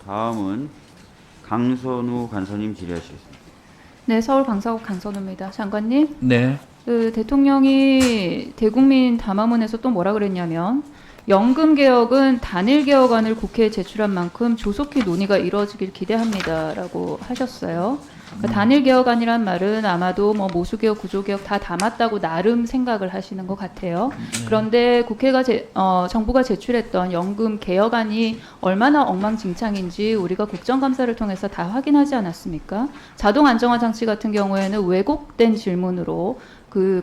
다음은 강선우 간사님 질의하시겠습니다. 네, 서울 강사국 강선우입니다. 장관님, 네. 대통령이 대국민 담화문에서 또 뭐라 그랬냐면 연금 개혁은 단일 개혁안을 국회에 제출한 만큼 조속히 논의가 이루어지길 기대합니다라고 하셨어요. 그러니까 단일 개혁안이란 말은 아마도 뭐 모수개혁, 구조개혁 다 담았다고 나름 생각을 하시는 것 같아요. 그런데 정부가 제출했던 연금 개혁안이 얼마나 엉망진창인지 우리가 국정감사를 통해서 다 확인하지 않았습니까? 자동 안정화 장치 같은 경우에는 왜곡된 질문으로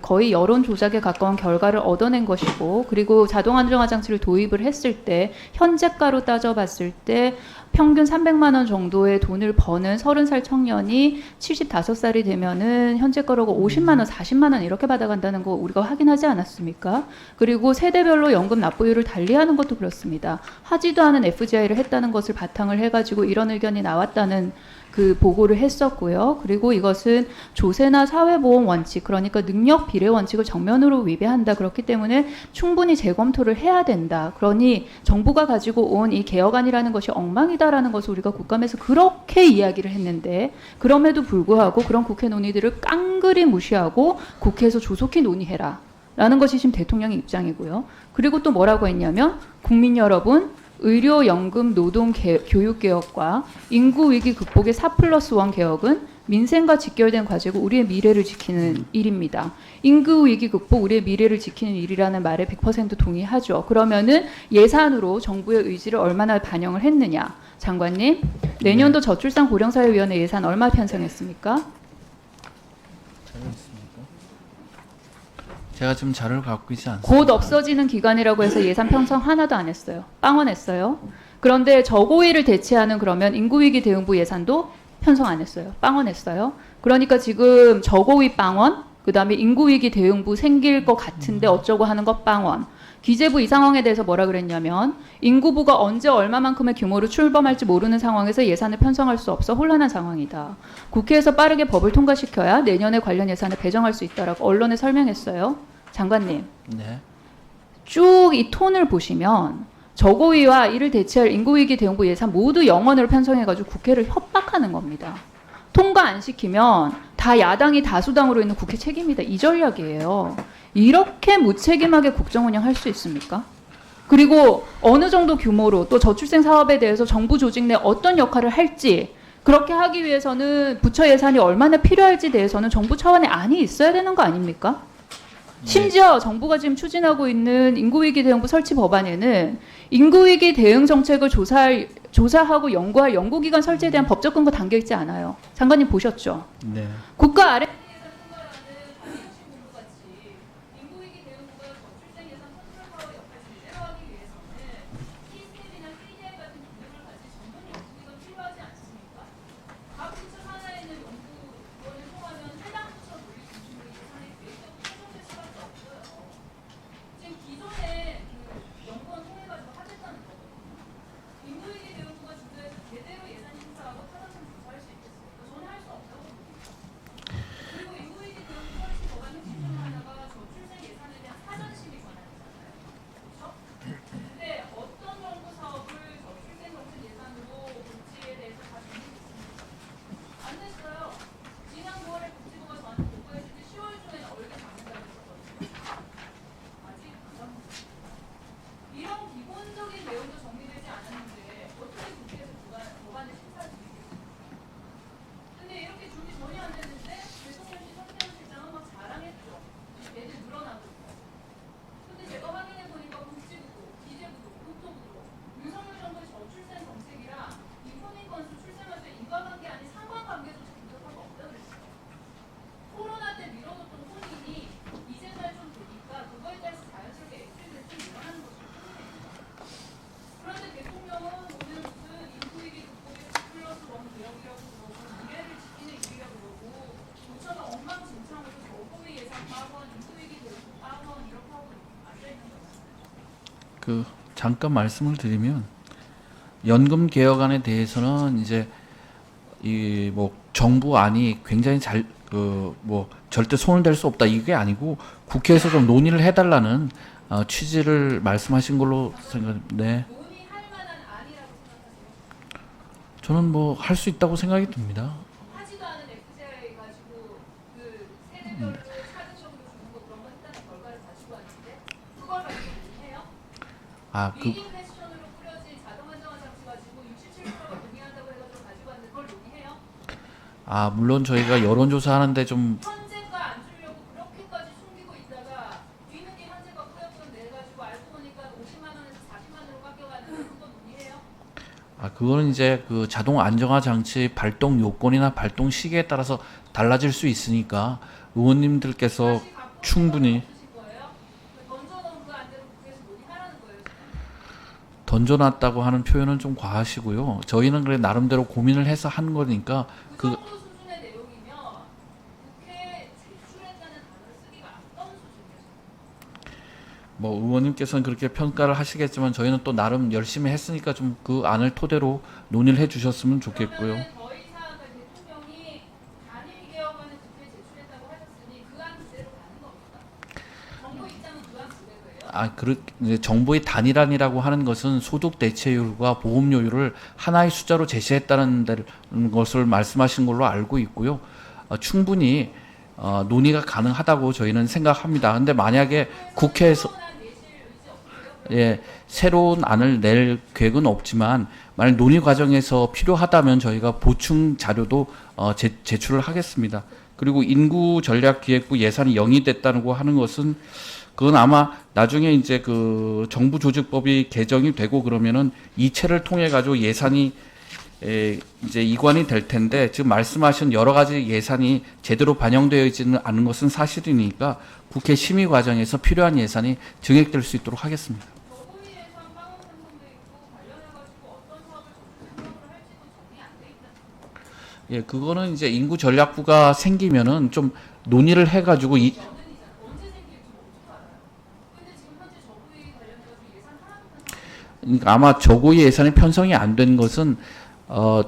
거의 여론 조작에 가까운 결과를 얻어낸 것이고, 그리고 자동 안정화 장치를 도입을 했을 때 현재가로 따져봤을 때 평균 300만 원 정도의 돈을 버는 30살 청년이 75살이 되면은 현재가로 50만 원, 40만 원 이렇게 받아간다는 거 우리가 확인하지 않았습니까? 그리고 세대별로 연금 납부율을 달리하는 것도 그렇습니다. 하지도 않은 FGI를 했다는 것을 바탕을 해가지고 이런 의견이 나왔다는 그 보고를 했었고요. 그리고 이것은 조세나 사회보험 원칙, 그러니까 능력 비례 원칙을 정면으로 위배한다. 그렇기 때문에 충분히 재검토를 해야 된다. 그러니 정부가 가지고 온 이 개혁안이라는 것이 엉망이다라는 것을 우리가 국감에서 그렇게 이야기를 했는데, 그럼에도 불구하고 그런 국회 논의들을 깡그리 무시하고 국회에서 조속히 논의해라 라는 것이 지금 대통령의 입장이고요. 그리고 또 뭐라고 했냐면, 국민 여러분, 의료연금 노동교육개혁과 인구위기 극복의 4+1 개혁은 민생과 직결된 과제고 우리의 미래를 지키는 일입니다. 인구위기 극복, 우리의 미래를 지키는 일이라는 말에 100% 동의하죠. 그러면은 예산으로 정부의 의지를 얼마나 반영을 했느냐. 장관님, 내년도 저출산 고령사회위원회 예산 얼마 편성했습니까? 제가 지금 자료를 갖고 있지 않습니다. 곧 없어지는 기간이라고 해서 예산 편성 하나도 안 했어요. 빵원했어요. 그런데 저고위를 대체하는 그러면 인구위기 대응부 예산도 편성 안 했어요. 빵원했어요. 그러니까 지금 저고위 빵원, 그 다음에 인구위기 대응부 생길 것 같은데 어쩌고 하는 것 빵원. 기재부 이 상황에 대해서 뭐라 그랬냐면, 인구부가 언제 얼마만큼의 규모로 출범할지 모르는 상황에서 예산을 편성할 수 없어 혼란한 상황이다. 국회에서 빠르게 법을 통과시켜야 내년에 관련 예산을 배정할 수 있다라고 언론에 설명했어요. 장관님, 네. 쭉 이 톤을 보시면 저고위와 이를 대체할 인구위기 대응부 예산 모두 영원으로 편성해가지고 국회를 협박하는 겁니다. 통과 안 시키면 다 야당이 다수당으로 있는 국회 책임이다. 이 전략이에요. 이렇게 무책임하게 국정 운영할 수 있습니까? 그리고 어느 정도 규모로 또 저출생 사업에 대해서 정부 조직 내 어떤 역할을 할지, 그렇게 하기 위해서는 부처 예산이 얼마나 필요할지 대해서는 정부 차원의 안이 있어야 되는 거 아닙니까? 심지어 정부가 지금 추진하고 있는 인구위기 대응부 설치 법안에는 인구위기 대응 정책을 조사하고 연구할 연구기관 설치에 대한 법적 근거 담겨 있지 않아요. 장관님 보셨죠? 네. 국가 아래 잠깐 말씀을 드리면, 연금 개혁안에 대해서는 이제 이 뭐 정부 안이 굉장히 절대 손을 댈 수 없다 이게 아니고 국회에서 좀 논의를 해달라는 취지를 말씀하신 걸로 생각합니다. 네. 저는 뭐 할 수 있다고 생각이 듭니다. 하지도 않은 FJ 가지고 그 세대별로 차등적으로 주는 거 그런 거 했다는 결과를 가지고 왔는데 그걸 가지고 논의해요? 아, 그 리딩 패션으로 뿌려진 자동 안정화 장치 가지고 67%가 동의한다고 해가지고 가지고 왔는데 그걸 논의해요? 아, 물론 저희가 여론조사 하는데 좀 현재가 안 주려고 그렇게까지 숨기고 있다가 뒤늦게 현재가 뿌렸던 내 가지고 알고 보니까 50만 원에서 40만 원으로 깎여가는데 그거 논의해요? 아, 그거는 이제 그 자동 안정화 장치 발동 요건이나 발동 시기에 따라서 달라질 수 있으니까 의원님들께서 다시 갖고 충분히 없으실 거예요? 던져놓은 그 안대로 국회에서 논의하라는 거예요 지금? 던져놨다고 하는 표현은 좀 과하시고요. 저희는 그래 나름대로 고민을 해서 한 거니까 그 그 정도 수준의 내용이면 국회에 제출했다는 단어를 쓰기가 아까운 수준이에요. 뭐 의원님께서는 그렇게 평가를 하시겠지만 저희는 또 나름 열심히 했으니까 좀 그 안을 토대로 논의를 해주셨으면 좋겠고요. 그러면은 더 이상 대통령이 단일 개혁안을 국회에 제출했다고 하셨으니 그 안 그대로 가는 겁니까? 정부 입장은 그 안 그대로예요? 아, 이제 정부의 단일안이라고 하는 것은 소득 대체율과 보험료율을 하나의 숫자로 제시했다는 것을 말씀하신 걸로 알고 있고요. 충분히 논의가 가능하다고 저희는 생각합니다. 근데 만약에 국회에서 예, 새로운 안을 낼 계획은 없지만 만약 논의 과정에서 필요하다면 저희가 보충 자료도 제출을 하겠습니다. 그리고 인구전략기획부 예산이 0이 됐다고 하는 것은 그건 아마 나중에 이제 그 정부조직법이 개정이 되고 그러면은 이체를 통해 가지고 예산이 이제 이관이 될 텐데 지금 말씀하신 여러 가지 예산이 제대로 반영되어 있지는 않은 것은 사실이니까 국회 심의 과정에서 필요한 예산이 증액될 수 있도록 하겠습니다. 저고위 예산 파원 편성돼 있고 관련해가지고 어떤 사업을 적극적으로 할지도 정리 안 돼 있다. 예, 그거는 이제 인구전략부가 생기면은 좀 논의를 해가지고 언제 생길지 어떻게 알아요? 근데 지금 현재 저고위 관련해가지고 예산 하나도 편성 그러니까 아마 저고위 예산이 편성이 안 된 것은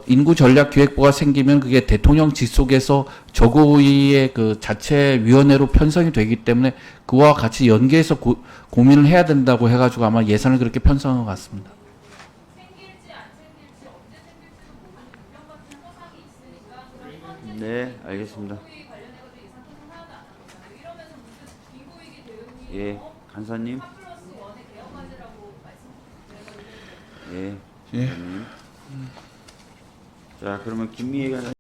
인구전략기획부가 생기면 그게 대통령 직속에서 저고위의 그 자체 위원회로 편성이 되기 때문에 그와 같이 연계해서 고민을 해야 된다고 해가지고 아마 예산을 그렇게 편성한 것 같습니다. 생길지 안 생길지 언제 생길지도 모르는 운명 같은 허상이 있으니까 그럼 현재 네, 알겠습니다. 저고위 관련해가지고 예산 편성 하나도 안 한 거잖아요. 이러면서 무슨 인구위기 대응이 예, 간사님. 4+1의 개혁과제라고 말씀드려요. 예, 예. 간사님. 자, 그러면 김미애 간사님.